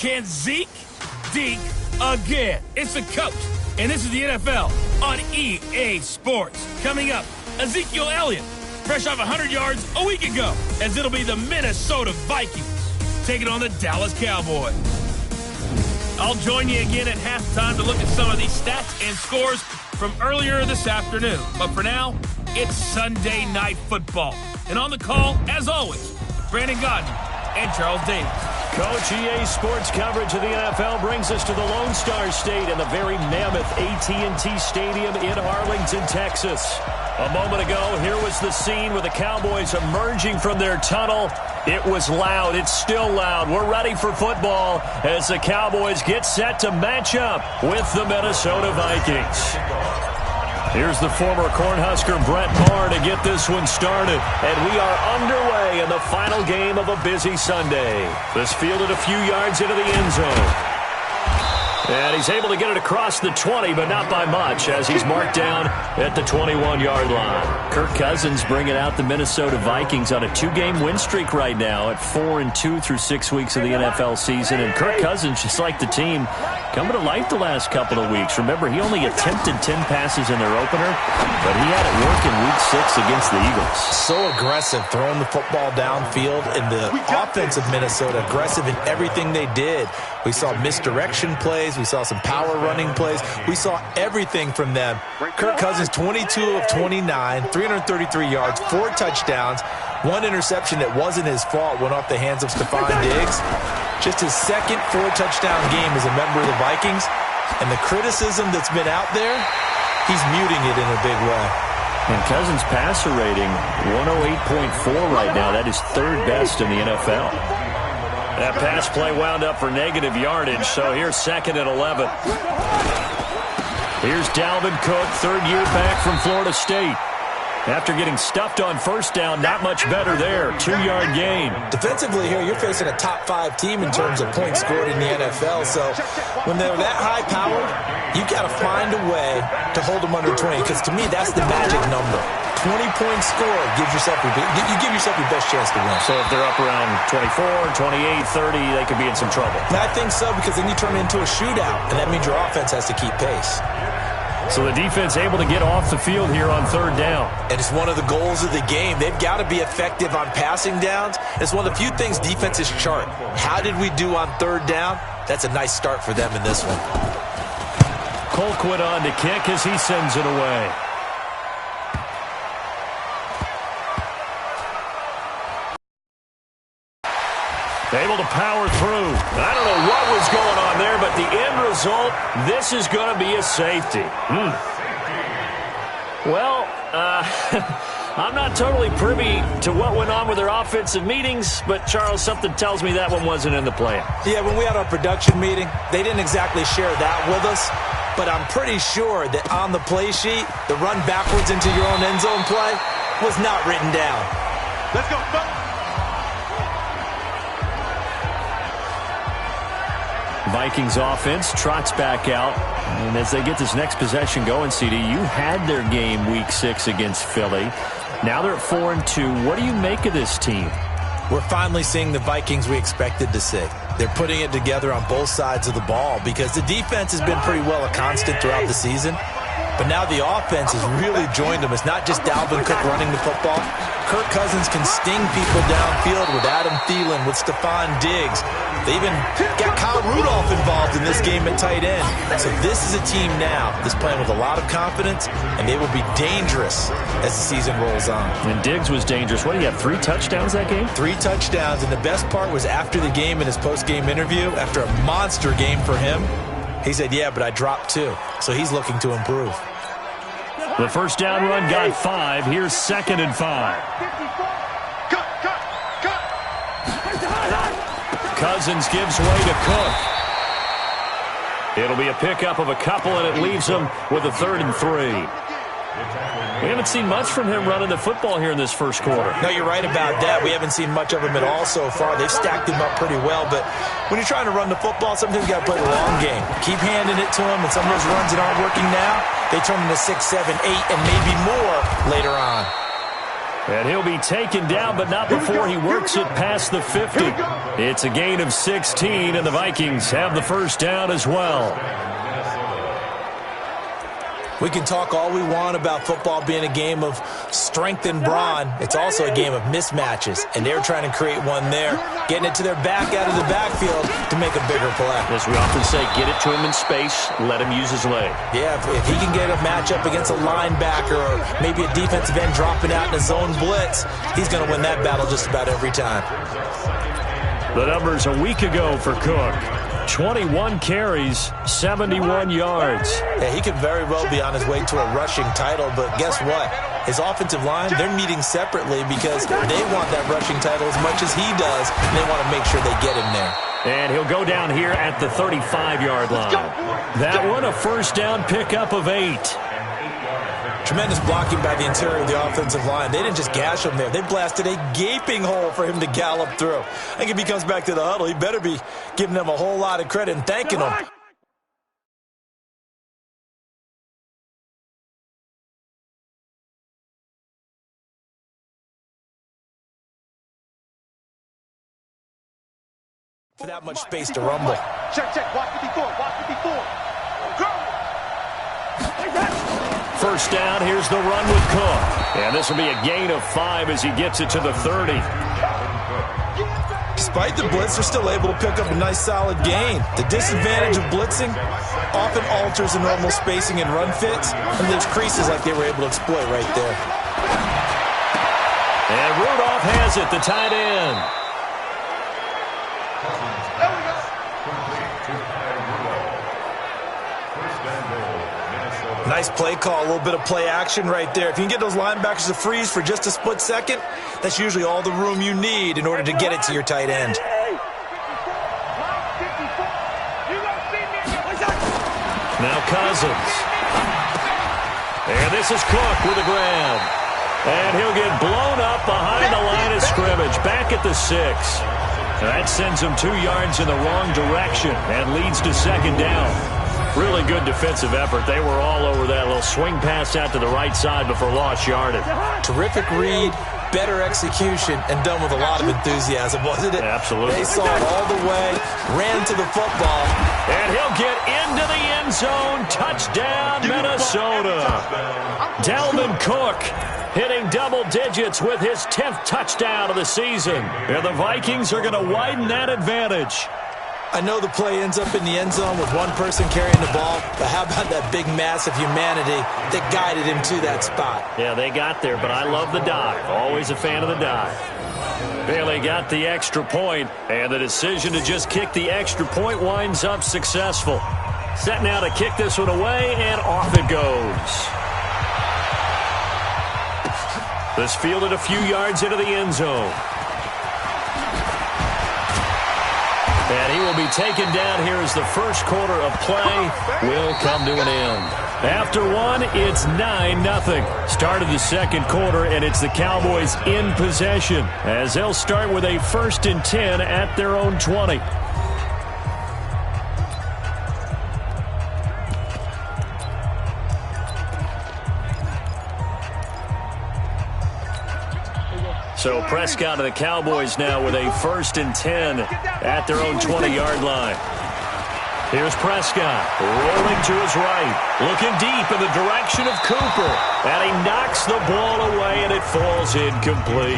Can Zeke deke again? It's the coach, and this is the NFL on EA Sports. Coming up, Ezekiel Elliott, fresh off 100 yards a week ago, as it'll be the Minnesota Vikings taking on the Dallas Cowboys. I'll join you again at halftime to look at some of these stats and scores from earlier this afternoon. But for now, it's Sunday Night Football. And on the call, as always, Brandon Godden and Charles Davis. Coach, EA Sports coverage of the NFL brings us to the Lone Star State and the very mammoth AT&T Stadium in Arlington, Texas. A moment ago, here was the scene with the Cowboys emerging from their tunnel. It was loud. It's still loud. We're ready for football as the Cowboys get set to match up with the Minnesota Vikings. Here's the former Cornhusker Brett Maher to get this one started. And we are underway in the final game of a busy Sunday. This fielded a few yards into the end zone. And he's able to get it across the 20, but not by much, as he's marked down at the 21-yard line. Kirk Cousins bringing out the Minnesota Vikings on a 2-game win streak right now at 4-2 through 6 weeks of the NFL season. And Kirk Cousins, just like the team, coming to life the last couple of weeks. Remember, he only attempted 10 passes in their opener, but he had it work in Week 6 against the Eagles. So aggressive, throwing the football downfield, and the offense of Minnesota aggressive in everything they did. We saw misdirection plays. We saw some power running plays. We saw everything from them. Kirk Cousins, 22 of 29, 333 yards, 4 touchdowns, 1 interception that wasn't his fault, went off the hands of Stephon Diggs. Just his second 4-touchdown game as a member of the Vikings. And the criticism that's been out there, he's muting it in a big way. And Cousins' passer rating, 108.4 right now. That is third best in the NFL. That pass play wound up for negative yardage, so here's 2nd and 11. Here's Dalvin Cook, third year back from Florida State. After getting stuffed on first down, not much better there. 2-yard gain. Defensively here, you're facing a top-5 team in terms of points scored in the NFL. So when they're that high-powered, you've got to find a way to hold them under 20. Because to me, that's the magic number. 20-point score gives yourself you give yourself your best chance to win. So if they're up around 24, 28, 30, they could be in some trouble. And I think so, because then you turn it into a shootout, and that means your offense has to keep pace. So the defense able to get off the field here on 3rd down. And it's one of the goals of the game. They've got to be effective on passing downs. It's one of the few things defenses chart. How did we do on 3rd down? That's a nice start for them in this one. Colquitt on to kick as he sends it away. Able to power through. I don't know what was going on there, but the end result, this is going to be a safety. Well, I'm not totally privy to what went on with their offensive meetings, but, Charles, something tells me that one wasn't in the plan. Yeah, when we had our production meeting, they didn't exactly share that with us, but I'm pretty sure that on the play sheet, the run backwards into your own end zone play was not written down. Let's go. Vikings offense trots back out. And as they get this next possession going, CD, you had their game Week 6 against Philly. Now they're at 4-2. What do you make of this team? We're finally seeing the Vikings we expected to see. They're putting it together on both sides of the ball because the defense has been pretty well a constant throughout the season. But now the offense has really joined them. It's not just Dalvin Cook running the football. Kirk Cousins can sting people downfield with Adam Thielen, with Stephon Diggs. They even got Kyle Rudolph involved in this game at tight end. So this is a team now that's playing with a lot of confidence, and they will be dangerous as the season rolls on. And Diggs was dangerous. What, do you have 3 touchdowns that game? 3 touchdowns, and the best part was after the game in his post-game interview, after a monster game for him, he said, yeah, but I dropped 2. So he's looking to improve. The first down run got 5. Here's 2nd and 5. Cousins gives way to Cook. It'll be a pickup of a couple, and it leaves him with a 3rd and 3. We haven't seen much from him running the football here in this first quarter. No, you're right about that. We haven't seen much of him at all so far. They've stacked him up pretty well, but when you're trying to run the football, sometimes you got to play the long game. Keep handing it to him, and some of those runs that aren't working now, they turn into 6, 7, 8, and maybe more later on. And he'll be taken down, but not before he works it past the 50. It's a gain of 16, and the Vikings have the first down as well. We can talk all we want about football being a game of strength and brawn. It's also a game of mismatches, and they're trying to create one there, getting it to their back out of the backfield to make a bigger play. As we often say, get it to him in space, let him use his leg. Yeah, if he can get a matchup against a linebacker or maybe a defensive end dropping out in a zone blitz, he's going to win that battle just about every time. The numbers a week ago for Cook. 21 carries, 71 yards. Yeah, he could very well be on his way to a rushing title, but guess what? His offensive line, they're meeting separately because they want that rushing title as much as he does, and they want to make sure they get him there. And he'll go down here at the 35-yard line. That one, a first down pickup of 8. Tremendous blocking by the interior of the offensive line. They didn't just gash him there. They blasted a gaping hole for him to gallop through. I think if he comes back to the huddle, he better be giving them a whole lot of credit and thanking them. For that much space to rumble. Check, watch 54, watch 54. First down, here's the run with Cook. And this will be a gain of 5 as he gets it to the 30. Despite the blitz, they're still able to pick up a nice solid gain. The disadvantage of blitzing often alters the normal spacing and run fits and leaves creases like they were able to exploit right there. And Rudolph has it, the tight end. Nice play call, a little bit of play action right there. If you can get those linebackers to freeze for just a split second, that's usually all the room you need in order to get it to your tight end. Now Cousins. And this is Cook with a grab. And he'll get blown up behind the line of scrimmage, back at the 6. That sends him 2 yards in the wrong direction and leads to second down. Really good defensive effort. They were all over that little swing pass out to the right side before lost yardage. Terrific read, better execution, and done with a lot of enthusiasm, wasn't it? Absolutely. They saw it all the way, ran to the football. And he'll get into the end zone. Touchdown, Minnesota. Dalvin Cook hitting double digits with his 10th touchdown of the season. And the Vikings are going to widen that advantage. I know the play ends up in the end zone with one person carrying the ball, but how about that big mass of humanity that guided him to that spot? Yeah, they got there, but I love the dive. Always a fan of the dive. Bailey got the extra point, and the decision to just kick the extra point winds up successful. Set now to kick this one away, and off it goes. This fielded a few yards into the end zone. And he will be taken down here as the first quarter of play will come to an end. After one, it's 9-0. Start of the second quarter, and it's the Cowboys in possession as they'll start with a 1st and 10 at their own 20. So Prescott and the Cowboys now with a 1st and 10 at their own 20-yard line. Here's Prescott rolling to his right, looking deep in the direction of Cooper. And he knocks the ball away, and it falls incomplete.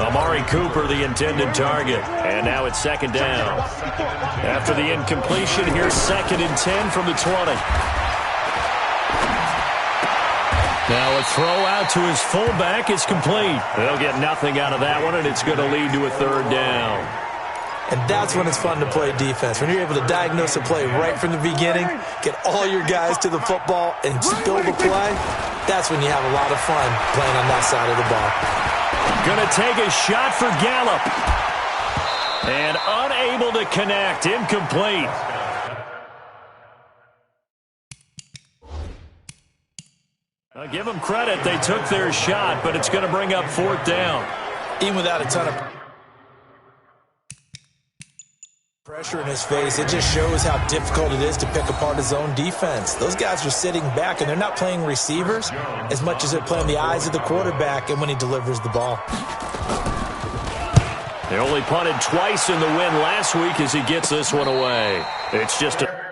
Amari Cooper, the intended target. And now it's second down. After the incompletion, here's 2nd and 10 from the 20. Now a throw out to his fullback is complete. They'll get nothing out of that one, and it's going to lead to a 3rd down. And that's when it's fun to play defense. When you're able to diagnose a play right from the beginning, get all your guys to the football, and spill the play, that's when you have a lot of fun playing on that side of the ball. Going to take a shot for Gallup. And unable to connect, incomplete. I'll give them credit. They took their shot, but it's going to bring up 4th down. Even without a ton of Pressure in his face, it just shows how difficult it is to pick apart his own defense. Those guys are sitting back, and they're not playing receivers as much as they're playing the eyes of the quarterback and when he delivers the ball. They only punted twice in the win last week as he gets this one away. It's just a